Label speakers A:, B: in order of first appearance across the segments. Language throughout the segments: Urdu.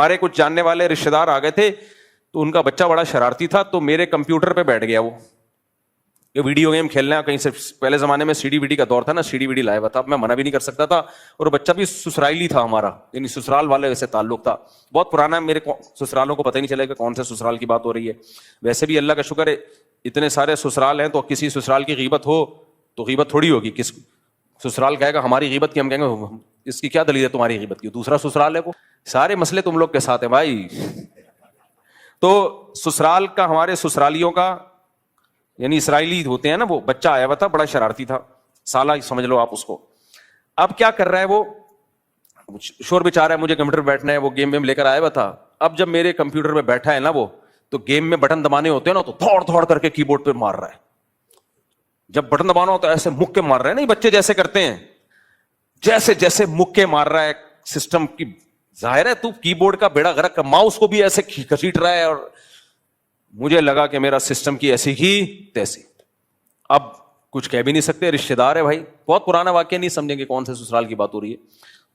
A: ہمارے کچھ جاننے والے رشتے دار آ گئے تھے تو ان کا بچہ بڑا شرارتی تھا, تو میرے کمپیوٹر پہ بیٹھ گیا وہ یہ ویڈیو گیم کھیلنا. کہیں سے پہلے زمانے میں سی ڈی ویڈی کا دور تھا نا, سی ڈی ویڈی لایا ہوا تھا, اب میں منع بھی نہیں کر سکتا تھا. اور بچہ بھی سسرالی تھا ہمارا, یعنی سسرال والے ویسے تعلق تھا, بہت پرانا. میرے سسرالوں کو پتہ نہیں چلے کہ کون سے سسرال کی بات ہو رہی ہے. ویسے بھی اللہ کا شکر ہے اتنے سارے سسرال ہیں, تو کسی سسرال کی غیبت ہو تو غیبت تھوڑی ہوگی. کس سسرال کہے گا ہماری غیبت کی, ہم کہیں گے اس کی کیا دلیل ہے تمہاری غیبت کی, دوسرا سسرال ہے وہ. سارے مسئلے تم لوگ کے ساتھ ہیں بھائی. تو سسرال کا, ہمارے سسرالیوں کا یعنی اسرائیلی ہوتے ہیں نا, وہ بچہ آیا ہوا تھا, بڑا شرارتی تھا, سالہ سمجھ لو آپ اس کو. اب کیا کر رہا ہے وہ, شور بچا رہا ہے, مجھے کمپیوٹر بیٹھنا ہے, وہ گیم ویم لے کر آیا ہوا تھا. اب جب میرے کمپیوٹر پہ بیٹھا ہے نا وہ, تو گیم میں بٹن دبانے ہوتے ہیں نا, تو تھوڑ تھوڑ کر کے کی بورڈ پہ مار رہا ہے. جب بٹن دبانا ہوتا ہے ایسے مکے مار رہے ہیں, نہیں بچے جیسے کرتے ہیں, جیسے جیسے مکے مار رہا ہے سسٹم کی. ظاہر ہے تو کی بورڈ کا بیڑا غرق, ماؤس کو بھی ایسے گھسیٹ رہا ہے. اور مجھے لگا کہ میرا سسٹم کی ایسی ہی تیسی. اب کچھ کہہ بھی نہیں سکتے, رشتے دار ہے بھائی, بہت پرانا واقعہ, نہیں سمجھیں گے کون سے سسرال کی بات ہو رہی ہے.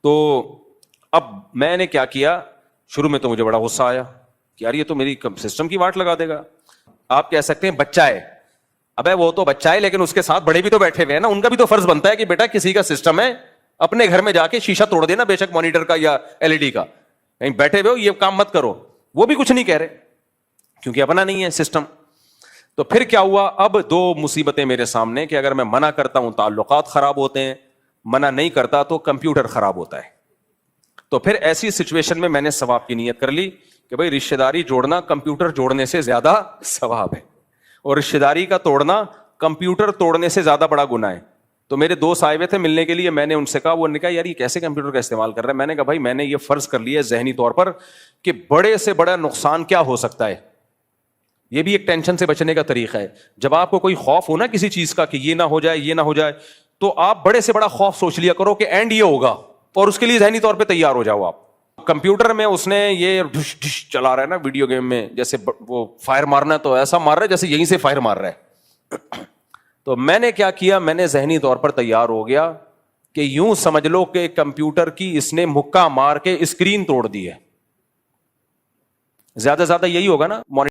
A: تو اب میں نے کیا کیا, شروع میں تو مجھے بڑا غصہ آیا کہ یار یہ تو میری سسٹم کی واٹ لگا دے گا. آپ کہہ سکتے ہیں بچہ ہے, ابے وہ تو بچہ ہے لیکن اس کے ساتھ بڑے بھی تو بیٹھے ہوئے ہیں نا, ان کا بھی تو فرض بنتا ہے کہ بیٹا کسی کا سسٹم ہے, اپنے گھر میں جا کے شیشہ توڑ دینا, بے شک مانیٹر کا یا ایل ای ڈی کا, کہیں بیٹھے ہوئے ہو یہ کام مت کرو. وہ بھی کچھ نہیں کہہ رہے کیونکہ اپنا نہیں ہے سسٹم. تو پھر کیا ہوا, اب دو مصیبتیں میرے سامنے کہ اگر میں منع کرتا ہوں تعلقات خراب ہوتے ہیں, منع نہیں کرتا تو کمپیوٹر خراب ہوتا ہے. تو پھر ایسی سچویشن میں نے ثواب کی نیت کر لی کہ بھائی رشتہ داری جوڑنا کمپیوٹر جوڑنے سے زیادہ ثواب ہے, اور رشتہ داری کا توڑنا کمپیوٹر توڑنے سے زیادہ بڑا گناہ ہے. تو میرے دوست آئے ہوئے تھے ملنے کے لیے, میں نے ان سے کہا, وہ نے کہا یار یہ کیسے کمپیوٹر کا استعمال کر رہا ہے. میں نے کہا بھائی میں نے یہ فرض کر لیا ہے ذہنی طور پر کہ بڑے سے بڑا نقصان کیا ہو سکتا ہے. یہ بھی ایک ٹینشن سے بچنے کا طریقہ ہے. جب آپ کو کوئی خوف ہو نا کسی چیز کا کہ یہ نہ ہو جائے, یہ نہ ہو جائے, تو آپ بڑے سے بڑا خوف سوچ لیا کرو کہ اینڈ یہ ہوگا, اور اس کے لیے ذہنی طور پہ تیار ہو جاؤ آپ. کمپیوٹر میں اس نے یہ ڈش ڈش چلا رہا ہے نا ویڈیو گیم میں, جیسے وہ فائر مارنا ہے تو ایسا مار رہا ہے جیسے یہیں سے فائر مار رہا ہے. تو میں نے کیا کیا, میں نے ذہنی طور پر تیار ہو گیا کہ یوں سمجھ لو کہ کمپیوٹر کی اس نے مکہ مار کے اسکرین توڑ دی ہے. زیادہ سے زیادہ یہی ہوگا نا.